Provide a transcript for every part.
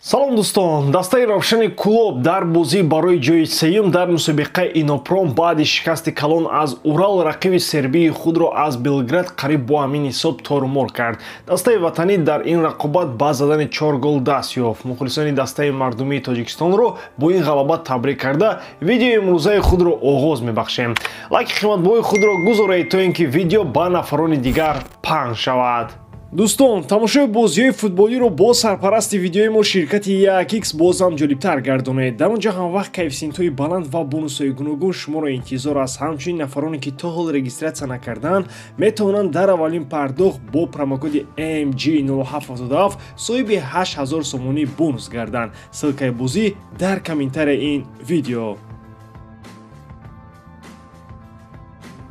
Салом дӯстон, дастаи равшани клуб дар бозӣ барои ҷои сеюм дар мусобиқаи Инопром баъди шикасти калон аз Урал рақиби сербии худро аз Белград қариб бо ҳамин ҳисоб торумор кард. Дастаи ватанӣ дар ин рақобат ба задани 4 гол даст ёфт. Мухлисони дастаи мардумии Тоҷикистонро бо ин ғалаба табрик карда, видеои имрӯзаи худро оғоз мебахшем. Лайки қиматбои худро гузоред то ин ки видео ба нафарони дигар паҳн шавад. Дӯстон, тамошои бозиҳои футболиро бо сарпарасти видеои мо ширкати 1x боз ҳам ҷолибтар гардонед. Дар он ҷо ҳамвақт коэффициентҳои баланд ва бонусҳои гуногун шуморо интизор аст. Ҳамчунин нафароне ки то ҳол регистратсия накардаанд метавонанд дар аввалин пардохт бо промокоди AMG0777 соҳиби 8000 сомонӣ бонус гарданд. ссылкаи бозӣ дар комментарияи ин видео.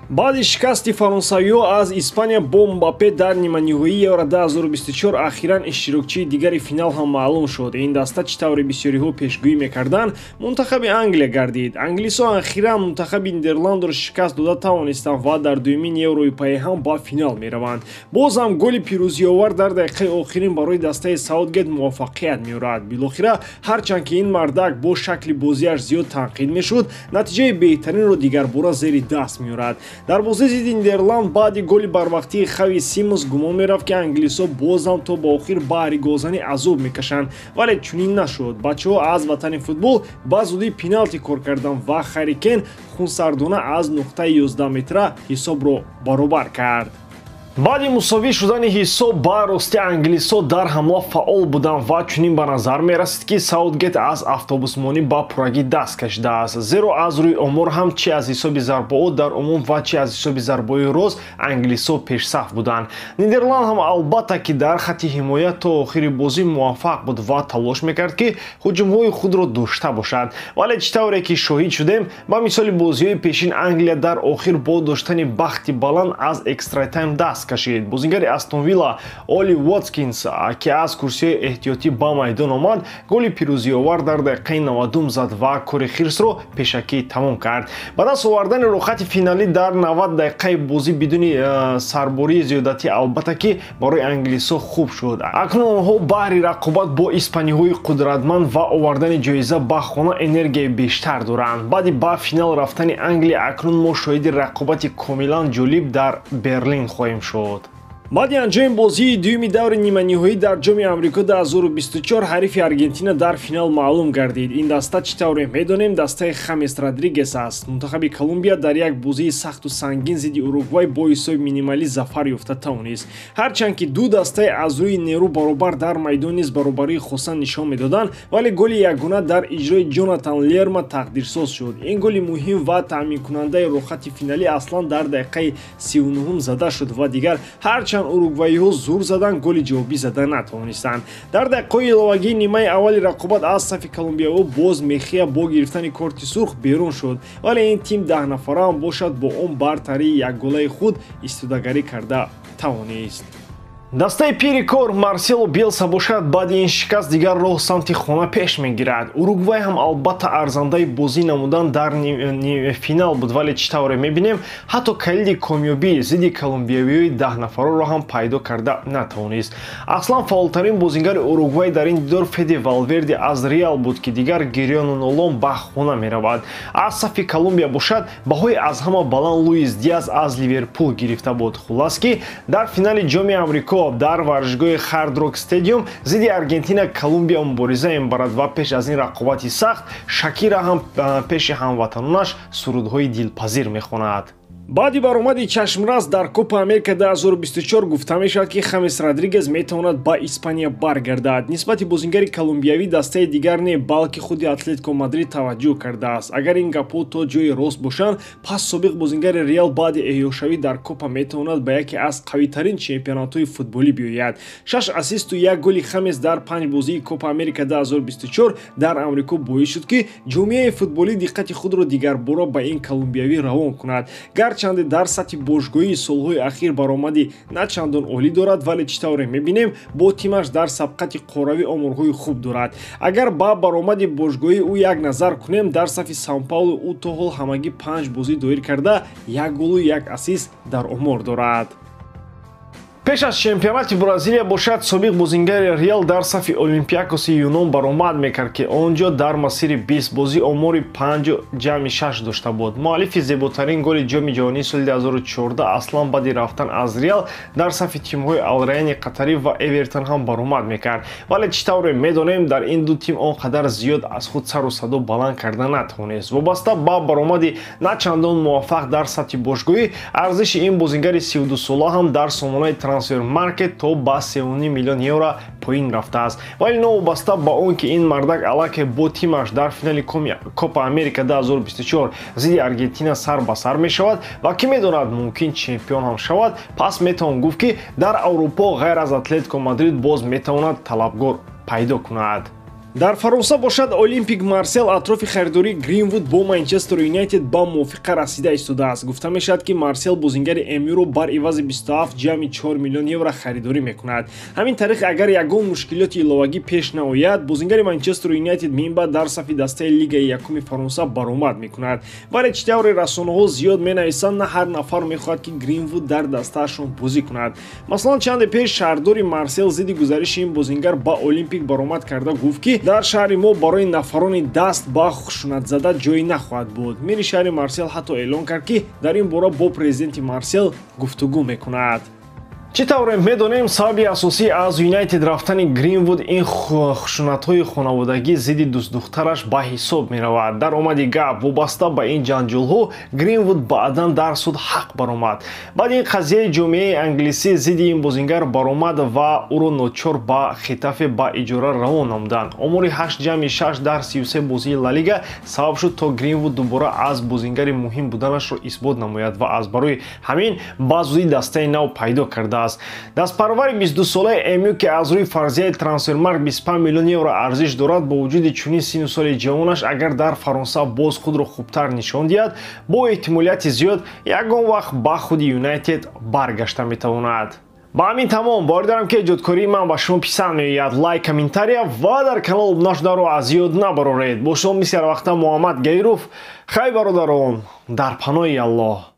баъди шикасти фаронсавиҳо аз Испания бо Мбаппе дар ниманиҳоии Евро 2024 ахиран иштирокчии дигари финал ҳам маълум шуд. Ин даста чӣ тавре бисёриҳо пешгӯӣ мекарданд, мунтахаби Англия гардид. Англисо ахиран мунтахаби Нидерландро шикаст дода тавонистанд ва дар дуюмин Еврои паиҳам ба финал мераванд. Боз ҳам голи пирӯзиовар дар дақиқаи охирин барои дастаи Саутгейт муваффақият меорад. Билохира ҳарчанд ки ин мардак бо шакли бозиаш зиёд танқид мешуд, натиҷаи беҳтаринро дигарбора зери даст меорад. Дар бозии зидди Нидерланд баъди голи барвақтии Хави Симмонс гумон мерафт ки англисо бозам то ба охир баҳри голзанӣ азоб мекашанд, вале чунин нашуд. Бачаҳо аз ватани футбол ба зудӣ пеналти кор карданд ва Харри Кейн хунсардона аз нуқтаи 11 метра ҳисобро баробар кард. баъди мусовӣ шудани ҳисоб ба рости англисо дар ҳамла фаъол буданд ва чунин ба назар мерасид ки Саутгейт аз автобусмонӣ ба пуррагӣ даст кашидааст. Зеро аз рӯи омор ҳам чӣ аз ҳисоби зарбаҳо дар умум ва чӣ аз ҳисоби зарбаҳои рост англисо пешсаф буданд. Нидерланд ҳам албатта ки дар хатти ҳимоя то охири бозӣ муваффақ буд ва талош мекард ки ҳуҷумҳои худро дошта бошад. Вале чӣ тавре ки шоҳид шудем, ба мисоли бозиҳои пешин Англия дар охир бо доштани бахти баланд аз экстратайм даст кашид. Бозингари Астон Вилла Оли Уоткинс ки аз курсиҳои эҳтиётӣ ба майдон омад, голи пирӯзиовар дар дақиқаи 90 зад ва кори хирсро пешакӣ тамом кард. Ба даст овардани рохати финали дар 90 дақиқаи бозӣ бидуни сарбории зиёдатӣ албатта ки барои англисо хуб шуд. Акнун онҳо баҳри рақобат бо испаниҳои қудратманд ва овардани ҷоиза ба хона энергияи бештар доранд. Баъди ба финал рафтани Англия акнун мо шоҳиди рақобати комилан ҷолиб дар Берлин хоҳем шуд. баъди анҷоми бозии дуюми даври ниманиҳоӣ дар ҷоми Америка 2024 ҳарифи Аргентина дар финал маълум гардид. Ин даста чӣ тавре медонем, дастаи Хамес Родригез аст. Мунтахаби Колумбия дар як бозии сахту сангин зидди Уругвай бо ҳисоби минималӣ зафар ёфта тавонист. Ҳарчанд ки ду дастаи аз рӯи нерӯ баробар дар майдон низ баробарии хоса нишон медоданд, вале голи ягона дар иҷрои Ҷонатан Лерма тақдирсоз шуд. Ин голи муҳим ва таъминкунандаи рохати финалӣ аслан дар дақиқаи 39 зада шуд ва дигар ҳарчанд уругвайиҳо зур задан голи ҷавобӣ зада натавонистанд. Дар дақиқаҳои иловагии нимаи аввали рақобат аз сафи колумбияҳо боз Мехия бо гирифтани корти сурх берун шуд, вале ин тим 10 нафараам бошад бо он бартарии якголаи худ истодагарӣ карда тавонист. дастаи пири кор Марсело Биелса бошад баъди ин шикаст дигар роҳ самти хона пеш мегирад. Уругвай ҳам албатта арзандаи бозӣ намудан дар финал буд, вале чӣ тавре мебинем, ҳатто калиди комёбӣ зидди колумбиявиҳои 10 нафароро ҳам пайдо карда натавонист. Аслан фаъолтарин бозингари Уругвай дар ин дидор Феде Валверде аз Реал буд ки дигар гирёну нолон ба хона меравад. аз сафи Колумбия бошад баҳои аз ҳама баланд Луис Диаз аз Ливерпул гирифта буд. Хулас ки дар финали ҷоми Амрико дар варзишгоҳи Хард Рок стадиум зидди Аргентина Колумбия мубориза мебарад ва пеш аз ин рақобати сахт Шакира ҳам пеши ҳамватанонаш сурудҳои дилпазир мехонад. баъди баромади чашмрас дар Копа Америка 2024 гуфта мешавад ки Хамес Родригез метавонад ба Испания баргардад. Нисбати бозингари колумбиявӣ дастаи дигар не, балки худи Атлетико Мадрид таваҷҷӯҳ кардааст. Агар ин гапҳо то ҷои рост бошанд, пас собиқ бозингари Реал баъди эҳёшавӣ дар Копа метавонад ба яке аз қавитарин чемпионатҳои футболӣ биёяд. 6 асисту 1 голи Хамес дар 5 бозии Копа Америка 2024 дар Амрико боис шуд ки ҷомеаи футболӣ диққати худро дигарбора ба ин колумбиявӣ равон кунад. гарчанде дар сатҳи бошгоҳии солҳои ахир баромади начандон олӣ дорад, вале чӣ тавре мебинем, бо тимаш дар сабқати қоравӣ оморҳои хуб дорад. агар ба баромади бошгоҳӣ ӯ як назар кунем, дар сафи Сан-Паулу ӯ то ҳол ҳамагӣ 5 бозӣ доир карда 1 голу 1 асист дар омор дорад. пеш аз чемпионати Бразилия бошад собиқ бозингари Реал дар сафи Олимпиакоси Юнон баромад мекард ки онҷо дар масири 20 бозӣ омори 5 ҷамъи 6 дошта буд. Муаллифи зеботарин голи ҷоми ҷаҳонии соли 2014 аслан баъди рафтан аз Реал дар сафи тимҳои Ал-Райяни Қатарӣ ва Эвертон ҳам баромад мекард. Вале чӣ тавре медонем, дар ин ду тим он қадар зиёд аз худ сару садо баланд карда натавонист. Вобаста ба баромади начандон муваффақ дар сатҳи бошгоҳӣ, арзиши ин бозингари 32 сола ҳам дар сомонаи трансфер маркет то ба 3,5 миллион евро поин рафтааст. Вале новобаста ба он ки ин мардак аллакай бо тимаш дар финали Копа Америка 2024 зидди Аргентина сар ба сар мешавад ва ки медонад мумкин чемпион ҳам шавад, пас метавон гуфт ки дар Аврупо ғайр аз Атлетико Мадрид боз метавонад талабгор пайдо кунад. дар Фаронса бошад Олимпик Марсел атрофи харидори Гринвуд бо Манчестер Юнайтед ба мувофиқа расида истодааст. Гуфта мешавад ки Марсел бозингари МЮ-ро бар ивази 27 ҷамъи 4 миллион евро харидорӣ мекунад. ҳамин тариқ агар ягон мушкилоти иловагӣ пеш наояд, бозингари Манчестер Юнайтед минбаъд дар сафи дастаи Лигаи якуми Фаронса баромад мекунад. Вале чӣ тавре расонаҳо зиёд менависанд, на ҳар нафар мехоҳад ки Гринвуд дар дастаашон бозӣ кунад. Маслан чанде пеш шаҳрдори Марсел зидди гузариши ин бозингар ба Олимпик баромад карда гуфт ки дар шаҳри мо барои нафарони даст ба хушунатзада ҷойи нахоҳад буд. Мери шаҳри Марсел ҳатто эълон кард ки дар ин бора бо президенти Марсел гуфтугӯ мекунад. чӣ тавре медонем, сабаби асосӣ аз Юнайтед рафтани Гринвуд ин хушунатҳои хонаводагӣ зидди дӯстдухтараш ба ҳисоб меравад. Дар омади гап вобаста ба ин ҷанҷолҳо Гринвуд баъдан дар суд ҳақ баромад. баъди ин қазияи ҷомеаи англисӣ зидди ин бозингар баромад ва ӯро ночор ба Хетафе ба иҷора равон намуданд. Омори 8 ҷамъи 6 дар 33 бозии Ла Лига сабаб шуд то Гринвуд дубора аз бозингари муҳим буданашро исбот намояд ва аз барои ҳамин ба зудӣ дастаи нав пайдо кардааст. Дастпарвари 22 солаи МЮ ки аз рӯи фарзияи трансфермарк 25 миллион евро арзиш дорад, бо вуҷуди чунин сину соли ҷавонаш агар дар Фаронса боз худро хубтар нишон диҳад, бо эҳтимолияти зиёд ягон вақт ба худи Юнайтед баргашта метавонад. ба ҳамин тамом, бори дорам ки эҷодкории ман ба шумо писанд меояд. Лайк, комментария ва дар канал обуна шуданро аз ёд набароред. Бо шумо мисли ҳар вақта Муҳаммад Гайров. Хай бародарон, дар паноҳи Аллоҳ.